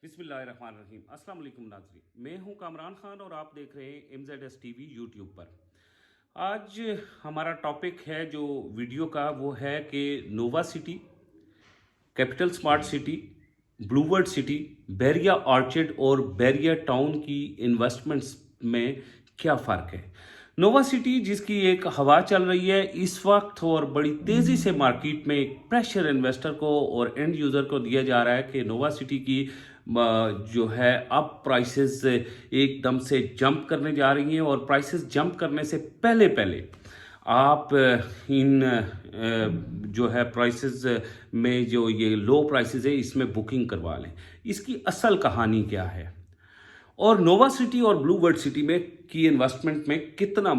बिस्मिल्लाहिर्रहमानिर्रहीम। अस्सलाम वालेकुम नाज़रीन, मैं हूं कामरान खान और आप देख रहे हैं MZS TV यूट्यूब पर। आज हमारा टॉपिक है जो वीडियो का, वो है कि Nova City, Capital Smart City, Blue World City, Bahria Orchard और बैरिया टाउन की इन्वेस्टमेंट्स में क्या फ़र्क है। नोवा सिटी जिसकी एक हवा चल रही है इस वक्त और बड़ी तेज़ी से मार्केट में एक प्रेशर इन्वेस्टर को और एंड यूज़र को दिया जा रहा है कि नोवा सिटी की जो है अब प्राइसेस एकदम से जंप करने जा रही हैं, और प्राइसेस जंप करने से पहले पहले आप इन जो है प्राइसेस में जो ये लो प्राइसेस है इसमें बुकिंग करवा लें। इसकी असल कहानी क्या है और नोवा सिटी और ब्लू वर्ल्ड सिटी में की इन्वेस्टमेंट में कितना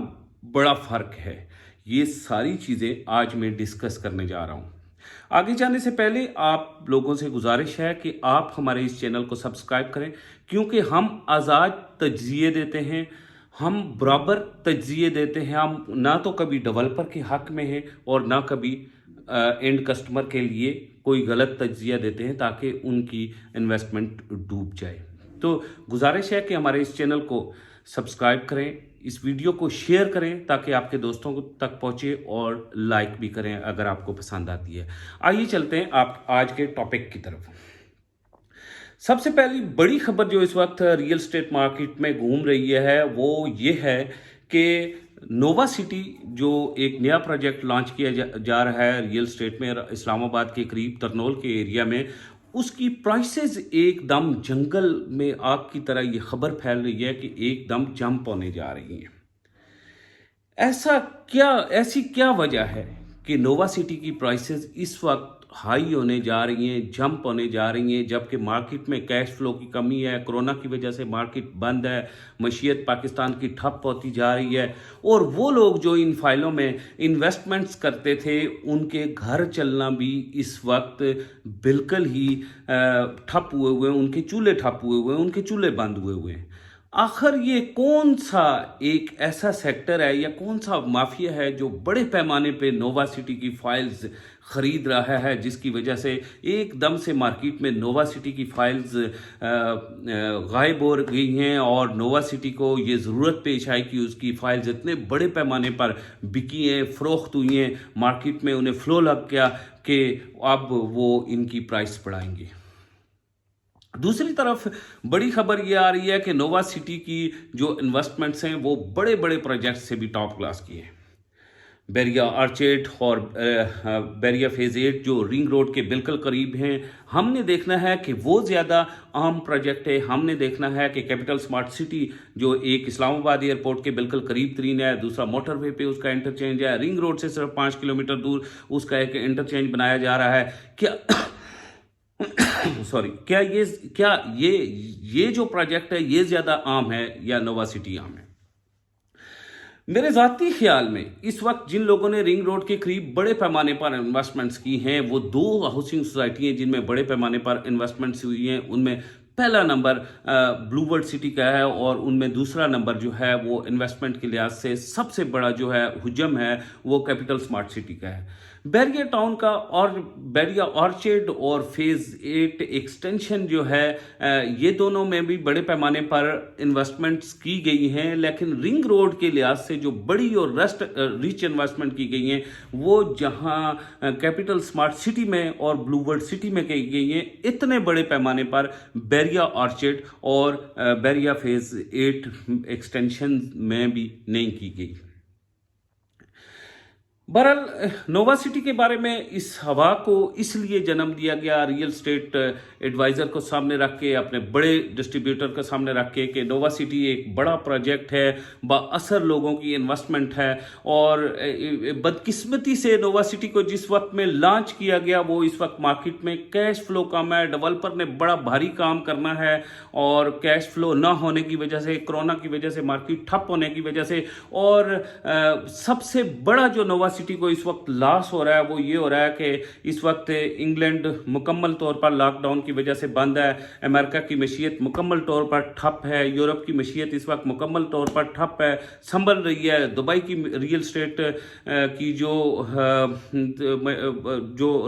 बड़ा फ़र्क है, ये सारी चीज़ें आज मैं डिस्कस करने जा रहा हूँ। आगे जाने से पहले आप लोगों से गुजारिश है कि आप हमारे इस चैनल को सब्सक्राइब करें, क्योंकि हम आज़ाद तज्ज़िये देते हैं, हम बराबर तज्ज़िये देते हैं। हम ना तो कभी डेवलपर के हक़ में हैं और ना कभी एंड कस्टमर के लिए कोई गलत तज्ज़िया देते हैं ताकि उनकी इन्वेस्टमेंट डूब जाए। तो गुजारिश है कि हमारे इस चैनल को सब्सक्राइब करें, इस वीडियो को शेयर करें ताकि आपके दोस्तों तक पहुंचे, और लाइक भी करें अगर आपको पसंद आती है। आइए चलते हैं आप आज के टॉपिक की तरफ। सबसे पहली बड़ी खबर जो इस वक्त रियल एस्टेट मार्केट में घूम रही है वो ये है कि नोवा सिटी जो एक नया प्रोजेक्ट लॉन्च किया जा रहा है रियल एस्टेट में इस्लामाबाद के करीब तरनोल के एरिया में, उसकी प्राइसेस एकदम जंगल में आग की तरह ये खबर फैल रही है कि एकदम जंप होने जा रही हैं। ऐसी क्या वजह है कि नोवा सिटी की प्राइसेस इस वक्त हाई होने जा रही हैं, जंप होने जा रही हैं, जबकि मार्केट में कैश फ्लो की कमी है, कोरोना की वजह से मार्केट बंद है, मशीयत पाकिस्तान की ठप होती जा रही है, और वो लोग जो इन फाइलों में इन्वेस्टमेंट्स करते थे उनके घर चलना भी इस वक्त बिल्कुल ही ठप हुए हैं, उनके चूल्हे ठप हुए हैं, उनके चूल्हे बंद हुए हैं। आखिर ये कौन सा एक ऐसा सेक्टर है या कौन सा माफिया है जो बड़े पैमाने पे नोवा सिटी की फाइल्स खरीद रहा है, जिसकी वजह से एकदम से मार्केट में नोवा सिटी की फाइल्स गायब हो गई हैं, और नोवा सिटी को ये ज़रूरत पेश आई कि उसकी फाइल्स इतने बड़े पैमाने पर बिकी हैं, फ़रोख्त हुई हैं, मार्केट में उन्हें फ़्लो लग गया कि अब वो इनकी प्राइस बढ़ाएंगे। दूसरी तरफ बड़ी खबर ये आ रही है कि नोवा सिटी की जो इन्वेस्टमेंट्स हैं वो बड़े बड़े प्रोजेक्ट्स से भी टॉप क्लास की हैं। बैरिया आर्चेड और बैरिया फेज 8 जो रिंग रोड के बिल्कुल करीब हैं, हमने देखना है कि वो ज़्यादा अहम प्रोजेक्ट है। हमने देखना है कि कैपिटल स्मार्ट सिटी जो एक इस्लामाबाद एयरपोर्ट के बिल्कुल करीब तरीन है, दूसरा मोटरवे पे उसका इंटरचेंज है, रिंग रोड से सिर्फ 5 किलोमीटर दूर उसका एक इंटरचेंज बनाया जा रहा है। क्या सॉरी, क्या ये जो प्रोजेक्ट है ये ज्यादा आम है या नोवा सिटी आम है? मेरे ज़ाती ख्याल में इस वक्त जिन लोगों ने रिंग रोड के करीब बड़े पैमाने पर इन्वेस्टमेंट्स की हैं वो दो हाउसिंग सोसाइटी हैं जिनमें बड़े पैमाने पर इन्वेस्टमेंट्स हुई हैं। उनमें पहला नंबर ब्लू वर्ल्ड सिटी का है, और उनमें दूसरा नंबर जो है वो इन्वेस्टमेंट के लिहाज से सबसे बड़ा जो है हुजम है वो कैपिटल स्मार्ट सिटी का है। बैरिया टाउन का और बैरिया ऑर्चिड और फेज 8 एक्सटेंशन जो है ये दोनों में भी बड़े पैमाने पर इन्वेस्टमेंट्स की गई हैं, लेकिन रिंग रोड के लिहाज से जो बड़ी और रिच इन्वेस्टमेंट की गई हैं वो जहां कैपिटल स्मार्ट सिटी में और ब्लू वर्ल्ड सिटी में की गई हैं, इतने बड़े पैमाने पर बैरिया ऑर्चिड और बैरिया फेज 8 एक्सटेंशन में भी नहीं की गई। बहरहाल नोवा सिटी के बारे में इस हवा को इसलिए जन्म दिया गया रियल एस्टेट एडवाइज़र को सामने रख के, अपने बड़े डिस्ट्रीब्यूटर को सामने रख के, कि नोवा सिटी एक बड़ा प्रोजेक्ट है, बाअसर लोगों की इन्वेस्टमेंट है, और बदकिस्मती से नोवा सिटी को जिस वक्त में लॉन्च किया गया वो इस वक्त मार्केट में कैश फ्लो कम है, डेवलपर ने बड़ा भारी काम करना है, और कैश फ्लो ना होने की वजह से, कोरोना की वजह से, मार्केट ठप होने की वजह से, और सबसे बड़ा जो नोवा सिटी को इस वक्त लॉस हो रहा है वो ये हो रहा है कि इस वक्त इंग्लैंड मुकम्मल तौर पर लॉकडाउन की वजह से बंद है, अमेरिका की मशीयत मुकम्मल तौर पर ठप है, यूरोप की मशीयत इस वक्त मुकम्मल तौर पर ठप है, संभल रही है। दुबई की रियल स्टेट की जो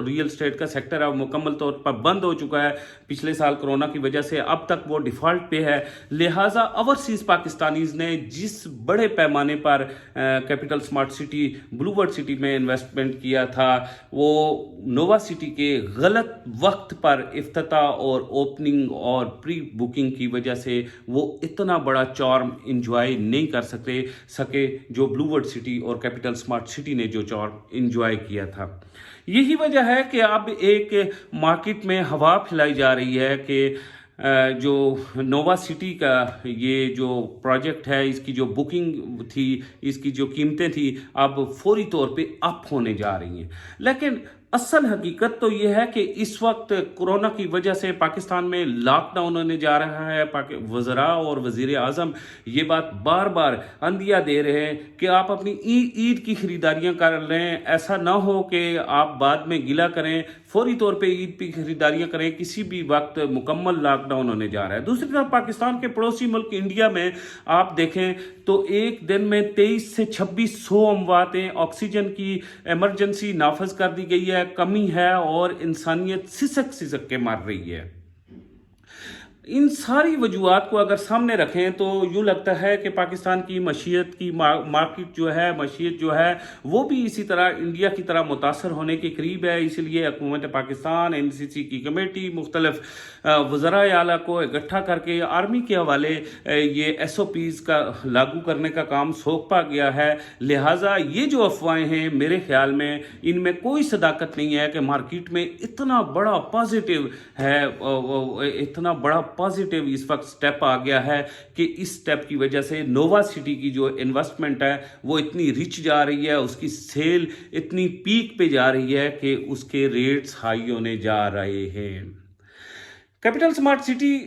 रियल स्टेट का सेक्टर है वो मुकम्मल तौर पर बंद हो चुका है पिछले साल कोरोना की वजह से, अब तक वो डिफ़ॉल्ट पे है। लिहाजा ओवरसीज़ पाकिस्तानीज़ ने जिस बड़े पैमाने पर capital Smart city blue world city में इन्वेस्टमेंट किया था, वो नोवा सिटी के गलत वक्त पर इफ्तिताह और ओपनिंग और प्री बुकिंग की वजह से वो इतना बड़ा चार्म इंजॉय नहीं कर सके जो ब्लू वर्ल्ड सिटी और कैपिटल स्मार्ट सिटी ने जो चार्म इंजॉय किया था। यही वजह है कि अब एक मार्केट में हवा फैलाई जा रही है कि जो नोवा सिटी का ये जो प्रोजेक्ट है, इसकी जो बुकिंग थी, इसकी जो कीमतें थी, अब फौरी तौर पे अप होने जा रही हैं। लेकिन असल हकीकत तो ये है कि इस वक्त कोरोना की वजह से पाकिस्तान में लॉकडाउन होने जा रहा है। वज़रा और वज़ीर आज़म ये बात बार बार अंदिया दे रहे हैं कि आप अपनी ईद की ख़रीदारियां कर लें, ऐसा ना हो कि आप बाद में गिला करें, फौरी तौर पे ईद की ख़रीदारियां करें, किसी भी वक्त मुकम्मल लॉकडाउन होने जा रहा है। दूसरी तरफ पाकिस्तान के पड़ोसी मुल्क इंडिया में आप देखें तो एक दिन में 23 से 2600 अमवातें, ऑक्सीजन की इमरजेंसी नाफज कर दी गई है, कमी है और इंसानियत सिसक के मर रही है। इन सारी वजूहात को अगर सामने रखें तो यूँ लगता है कि पाकिस्तान की मशीयत की मार्केट मशीयत जो है वो भी इसी तरह इंडिया की तरह मुतासर होने के करीब है। इसलिए हुकूमत पाकिस्तान NCC की कमेटी मुख्तलिफ वज़रा आला को इकट्ठा करके आर्मी के हवाले ये SOPs का लागू करने का काम सौंपा गया है। लिहाजा ये जो अफवाहें हैं, मेरे ख्याल में इनमें कोई सदाकत नहीं है कि मार्केट में इतना बड़ा पॉजिटिव है, इतना बड़ा पॉजिटिव इस वक्त स्टेप आ गया है कि इस स्टेप की वजह से नोवा सिटी की जो इन्वेस्टमेंट है वो इतनी रिच जा रही है, उसकी सेल इतनी पीक पे जा रही है कि उसके रेट्स हाई होने जा रहे हैं। कैपिटल स्मार्ट सिटी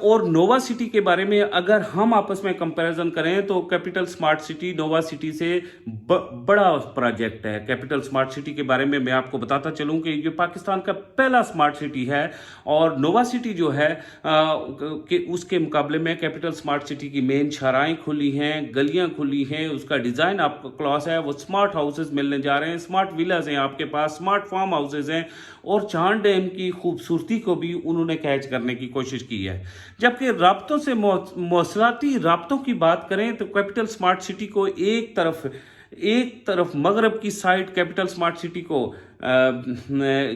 और नोवा सिटी के बारे में अगर हम आपस में कंपैरिजन करें तो capital Smart city Nova City से बड़ा प्रोजेक्ट है। कैपिटल स्मार्ट सिटी के बारे में मैं आपको बताता चलूं कि ये पाकिस्तान का पहला स्मार्ट सिटी है और नोवा सिटी जो है कि उसके मुकाबले में कैपिटल स्मार्ट सिटी की मेन शाहराएं खुली हैं, गलियां खुली हैं, उसका डिज़ाइन आपको क्लॉस है, वो स्मार्ट हाउसेज मिलने जा रहे हैं, स्मार्ट विलाज हैं आपके पास, स्मार्ट फार्म हाउसेज हैं और चांद डैम की खूबसूरती को भी उन्होंने कैच करने की कोशिश की है। जबकि राब्तों से मौसलाती राब्तों की बात करें तो कैपिटल स्मार्ट सिटी को एक तरफ मगरब की साइड कैपिटल स्मार्ट सिटी को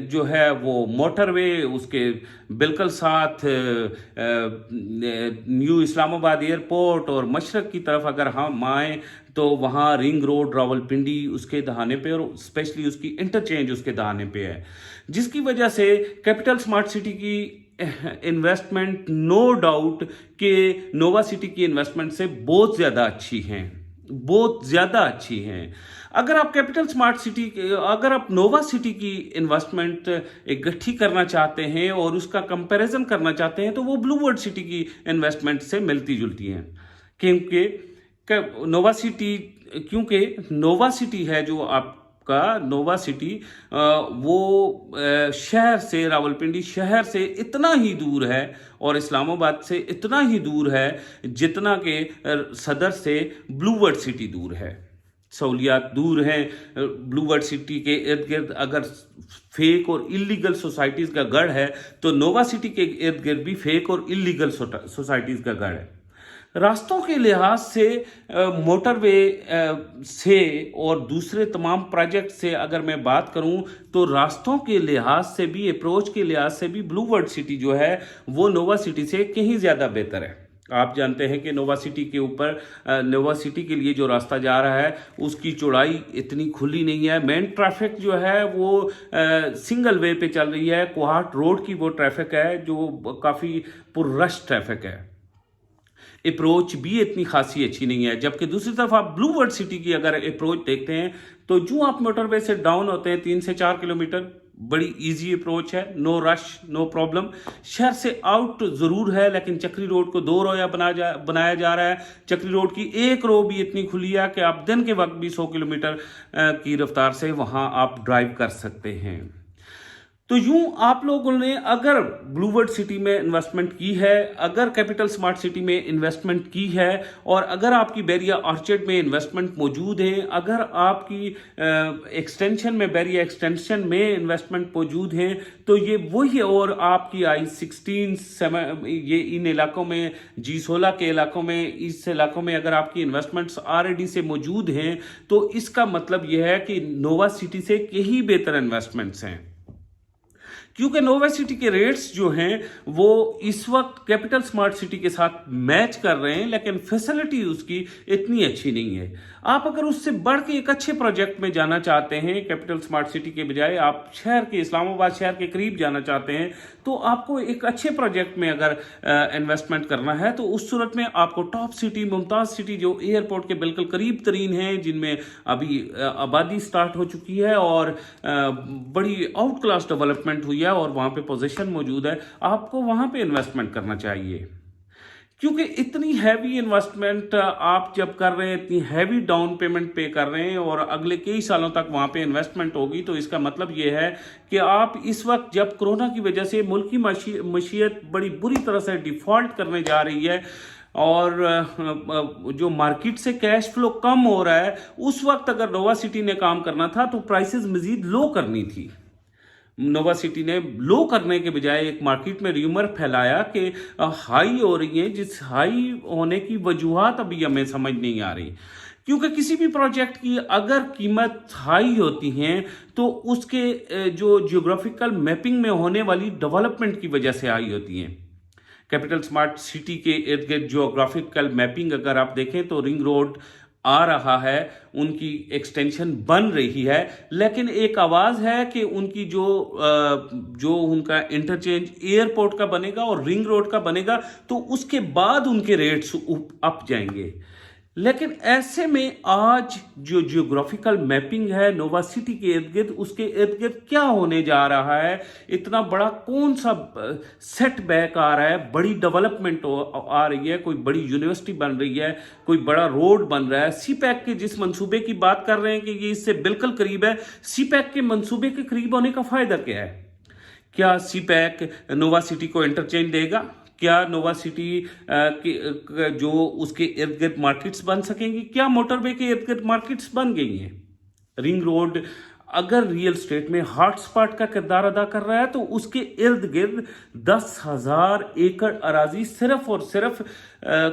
जो है वो मोटरवे उसके बिल्कुल साथ न्यू इस्लामाबाद एयरपोर्ट और मशरक की तरफ अगर हम आएँ तो वहाँ रिंग रोड रावलपिंडी उसके दहाने पे और स्पेशली उसकी इंटरचेंज उसके दहाने पे है, जिसकी वजह से कैपिटल स्मार्ट सिटी की इन्वेस्टमेंट नो डाउट कि नोवा सिटी की इन्वेस्टमेंट से बहुत ज़्यादा अच्छी हैं। अगर आप नोवा सिटी की इन्वेस्टमेंट इकट्ठी करना चाहते हैं और उसका कंपैरिजन करना चाहते हैं तो वो ब्लू वर्ल्ड सिटी की इन्वेस्टमेंट से मिलती जुलती हैं, क्योंकि नोवा सिटी है जो आपका नोवा सिटी वो शहर से रावलपिंडी शहर से इतना ही दूर है और इस्लामाबाद से इतना ही दूर है जितना कि सदर से ब्लू वर्ल्ड सिटी दूर है। सहूलियात दूर हैं। ब्लू वर्ल्ड सिटी के इर्द गिर्द अगर फेक और इलीगल सोसाइटीज़ का गढ़ है तो नोवा सिटी के इर्द गिर्द भी फेक और इलीगल सोसाइटीज़ का गढ़ है। रास्तों के लिहाज से मोटरवे से और दूसरे तमाम प्रोजेक्ट से अगर मैं बात करूं तो रास्तों के लिहाज से भी, अप्रोच के लिहाज से भी ब्लू वर्ल्ड सिटी जो है वो नोवा सिटी से कहीं ज़्यादा बेहतर है। आप जानते हैं कि नोवा सिटी के ऊपर नोवा सिटी के लिए जो रास्ता जा रहा है उसकी चौड़ाई इतनी खुली नहीं है। मेन ट्रैफिक जो है वो सिंगल वे पे चल रही है। कोहाट रोड की वो ट्रैफिक है जो काफ़ी पुररश ट्रैफिक है। अप्रोच भी इतनी खासी अच्छी नहीं है। जबकि दूसरी तरफ आप ब्लू वर्ल्ड सिटी की अगर अप्रोच देखते हैं तो जो आप मोटरवे से डाउन होते हैं 3 से 4 किलोमीटर बड़ी इजी अप्रोच है, नो रश नो प्रॉब्लम। शहर से आउट ज़रूर है, लेकिन चक्री रोड को 2 रोया बनाया जा रहा है। चक्री रोड की एक रो भी इतनी खुली है कि आप दिन के वक्त भी 100 किलोमीटर की रफ्तार से वहाँ आप ड्राइव कर सकते हैं। तो यूं आप लोगों ने अगर ब्लू वर्ल्ड सिटी में इन्वेस्टमेंट की है, अगर कैपिटल स्मार्ट सिटी में इन्वेस्टमेंट की है, और अगर आपकी बैरिया ऑर्चर्ड में इन्वेस्टमेंट मौजूद है, अगर आपकी एक्सटेंशन में बैरिया एक्सटेंशन में इन्वेस्टमेंट मौजूद है, तो ये वही, और आपकी I-16 ये इन इलाकों में G16 के इलाकों में, इस इलाकों में अगर आपकी इन्वेस्टमेंट्स ऑलरेडी से मौजूद हैं, तो इसका मतलब यह है कि नोवा सिटी से कहीं बेहतर इन्वेस्टमेंट्स हैं, क्योंकि नोवा सिटी के रेट्स जो हैं वो इस वक्त कैपिटल स्मार्ट सिटी के साथ मैच कर रहे हैं, लेकिन फैसिलिटी उसकी इतनी अच्छी नहीं है। आप अगर उससे बढ़ के एक अच्छे प्रोजेक्ट में जाना चाहते हैं, कैपिटल स्मार्ट सिटी के बजाय आप शहर के, इस्लामाबाद शहर के करीब जाना चाहते हैं, तो आपको एक अच्छे प्रोजेक्ट में अगर इन्वेस्टमेंट करना है, तो उस सूरत में आपको टॉप सिटी, मुमताज़ सिटी जो एयरपोर्ट के बिल्कुल करीब तरीन हैं, जिनमें अभी आबादी स्टार्ट हो चुकी है और बड़ी आउट क्लास डेवलपमेंट हुई है और वहां पे पोजीशन मौजूद है, आपको वहां पे इन्वेस्टमेंट करना चाहिए। क्योंकि इतनी हैवी इन्वेस्टमेंट आप जब कर रहे हैं, इतनी हैवी डाउन पेमेंट पे कर रहे हैं और अगले कई सालों तक वहाँ पे इन्वेस्टमेंट होगी, तो इसका मतलब ये है कि आप इस वक्त जब कोरोना की वजह से मुल्क की मशीयत बड़ी बुरी तरह से डिफ़ॉल्ट करने जा रही है और जो मार्केट से कैश फ्लो कम हो रहा है, उस वक्त अगर नोवा सिटी ने काम करना था तो प्राइसेस मज़ीद लो करनी थी। नोवा सिटी ने लो करने के बजाय एक मार्केट में र्यूमर फैलाया कि हाई हो रही है, जिस हाई होने की वजूहात अभी हमें समझ नहीं आ रही। क्योंकि किसी भी प्रोजेक्ट की अगर कीमत हाई होती हैं तो उसके जो जियोग्राफिकल मैपिंग में होने वाली डेवलपमेंट की वजह से हाई होती हैं। कैपिटल स्मार्ट सिटी के इर्द गिर्द जियोग्राफिकल मैपिंग अगर आप देखें तो रिंग रोड आ रहा है, उनकी एक्सटेंशन बन रही है, लेकिन एक आवाज़ है कि उनकी जो उनका इंटरचेंज एयरपोर्ट का बनेगा और रिंग रोड का बनेगा, तो उसके बाद उनके रेट्स अप जाएंगे। लेकिन ऐसे में आज जो जियोग्राफिकल मैपिंग है नोवा सिटी के इर्द गिर्द, उसके इर्द गिर्द क्या होने जा रहा है, इतना बड़ा कौन सा सेटबैक आ रहा है, बड़ी डेवलपमेंट आ रही है, कोई बड़ी यूनिवर्सिटी बन रही है, कोई बड़ा रोड बन रहा है। सीपैक के जिस मंसूबे की बात कर रहे हैं कि ये इससे बिल्कुल करीब है, सीपैक के मंसूबे के करीब होने का फायदा क्या है? क्या सीपैक नोवा सिटी को इंटरचेंज देगा? क्या नोवा सिटी जो उसके इर्द गिर्द मार्केट्स बन सकेंगी? क्या मोटरवे के इर्द गिर्द मार्केट्स बन गई हैं? रिंग रोड अगर रियल स्टेट में हॉटस्पॉट का किरदार अदा कर रहा है, तो उसके इर्द गिर्द 10,000 एकड़ अराजी सिर्फ और सिर्फ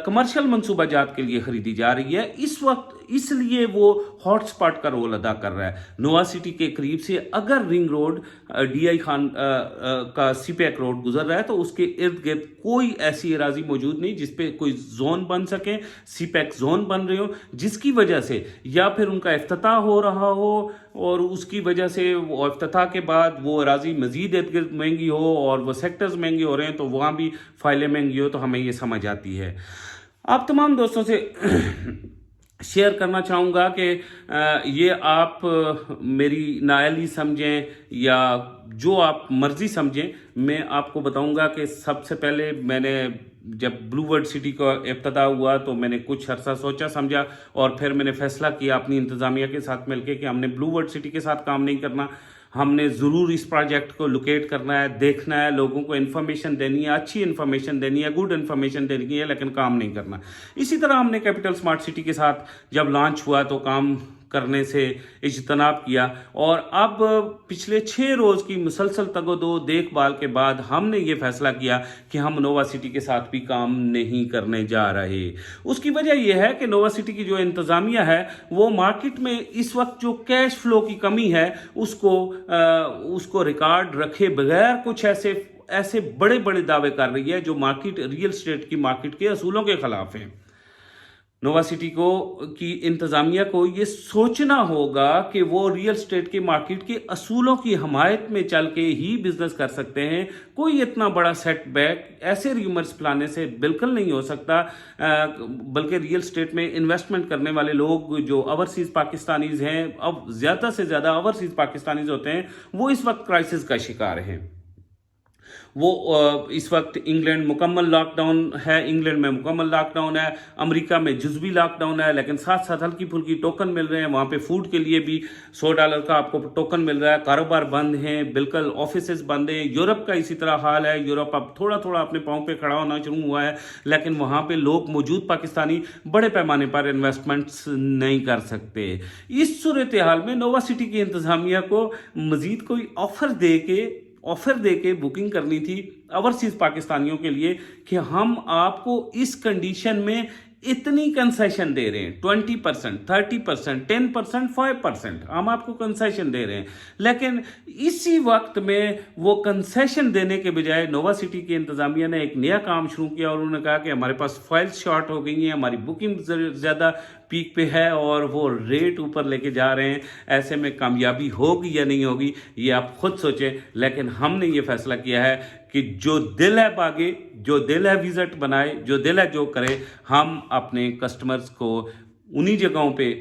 कमर्शियल मंसूबाजात के लिए खरीदी जा रही है इस वक्त, इसलिए वो हॉटस्पॉट का रोल अदा कर रहा है। नोवा सिटी के करीब से अगर रिंग रोड DI खान का सीपैक रोड गुजर रहा है, तो उसके इर्द गिर्द कोई ऐसी अराजी मौजूद नहीं जिसपे कोई जोन बन सके, सीपैक जोन बन रहे हो, जिसकी वजह से या फिर उनका इफ्तिताह हो रहा हो और उसकी वजह से वो इफ्तिताह के बाद वो अराजी मजीद इर्द गिर्द महंगी हो और वो सेक्टर्स महंगे हो रहे हैं, तो वहाँ भी फाइलें महंगी हो, तो हमें ये समझ आती है। आप तमाम दोस्तों से शेयर करना चाहूँगा कि ये आप मेरी नाअहली समझें या जो आप मर्ज़ी समझें, मैं आपको बताऊँगा कि सबसे पहले मैंने जब ब्लू वर्ल्ड सिटी का इब्तिदा हुआ तो मैंने कुछ अरसा सोचा समझा और फिर मैंने फ़ैसला किया अपनी इंतज़ामिया के साथ मिलकर कि हमने ब्लू वर्ल्ड सिटी के साथ काम नहीं करना, हमने ज़रूर इस प्रोजेक्ट को लोकेट करना है, देखना है, लोगों को इन्फॉर्मेशन देनी है, अच्छी इन्फॉर्मेशन देनी है, गुड इन्फॉर्मेशन देनी है, लेकिन काम नहीं करना। इसी तरह हमने कैपिटल स्मार्ट सिटी के साथ जब लॉन्च हुआ तो काम करने से इज्तनाब किया और अब पिछले 6 रोज़ की मुसलसल तगोदो देखभाल के बाद हमने ये फैसला किया कि हम नोवा सिटी के साथ भी काम नहीं करने जा रहे। उसकी वजह यह है कि नोवा सिटी की जो इंतज़ामिया है वो मार्केट में इस वक्त जो कैश फ्लो की कमी है उसको रिकॉर्ड रखे बगैर कुछ ऐसे बड़े बड़े दावे कर रही है जो मार्केट, रियल स्टेट की मार्केट के असूलों के खिलाफ हैं। नोवा सिटी को की इंतज़ामिया को ये सोचना होगा कि वो रियल एस्टेट के मार्केट के असूलों की हमायत में चल के ही बिजनेस कर सकते हैं। कोई इतना बड़ा सेटबैक ऐसे र्यूमर्स फैलाने से बिल्कुल नहीं हो सकता, बल्कि रियल एस्टेट में इन्वेस्टमेंट करने वाले लोग जो ओवरसीज़ पाकिस्तानीज़ हैं, अब ज़्यादा से ज़्यादा ओवरसीज़ पाकिस्तानीज़ होते हैं, वो इस वक्त क्राइसिस का शिकार हैं। वो इस वक्त इंग्लैंड मुकम्मल लॉकडाउन है, इंग्लैंड में मुकम्मल लॉकडाउन है, अमेरिका में जुज़वी लॉकडाउन है, लेकिन साथ साथ हल्की फुल्की टोकन मिल रहे हैं। वहाँ पे फूड के लिए भी $100 का आपको टोकन मिल रहा है। कारोबार बंद हैं, बिल्कुल ऑफिसेज बंद हैं। यूरोप का इसी तरह हाल है। यूरोप अब थोड़ा थोड़ा अपने पाँव पे खड़ा होना शुरू हुआ है, लेकिन वहाँ पे लोग मौजूद पाकिस्तानी बड़े पैमाने पर इन्वेस्टमेंट्स नहीं कर सकते। इस सूरत हाल में नोवा सिटी की इंतज़ामिया को मज़ीद कोई ऑफर दे के बुकिंग करनी थी ओवरसीज पाकिस्तानियों के लिए कि हम आपको इस कंडीशन में इतनी कंसेशन दे रहे हैं, 20%, 30%, 10%, 5% हम आपको कंसेशन दे रहे हैं। लेकिन इसी वक्त में वो कंसेशन देने के बजाय नोवा सिटी की इंतज़ामिया ने एक नया काम शुरू किया और उन्होंने कहा कि हमारे पास फाइल्स शॉर्ट हो गई हैं, हमारी बुकिंग ज़्यादा पीक पे है और वो रेट ऊपर लेके जा रहे हैं। ऐसे में कामयाबी होगी या नहीं होगी ये आप खुद सोचें, लेकिन हमने ये फैसला किया है कि जो दिल है भागे, जो दिल है विजिट बनाए, जो दिल है जो करे। हम अपने कस्टमर्स को उन्हीं जगहों पे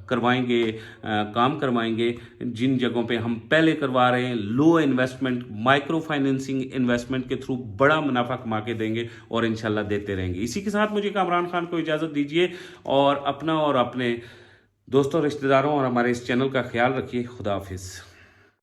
करवाएंगे, काम करवाएंगे जिन जगहों पे हम पहले करवा रहे हैं। लो इन्वेस्टमेंट, माइक्रो फाइनेंसिंग इन्वेस्टमेंट के थ्रू बड़ा मुनाफा कमा के देंगे और इंशाल्लाह देते रहेंगे। इसी के साथ मुझे कामरान खान को इजाज़त दीजिए और अपना और अपने दोस्तों, रिश्तेदारों और हमारे इस चैनल का ख्याल रखिए। खुदा हाफिज़।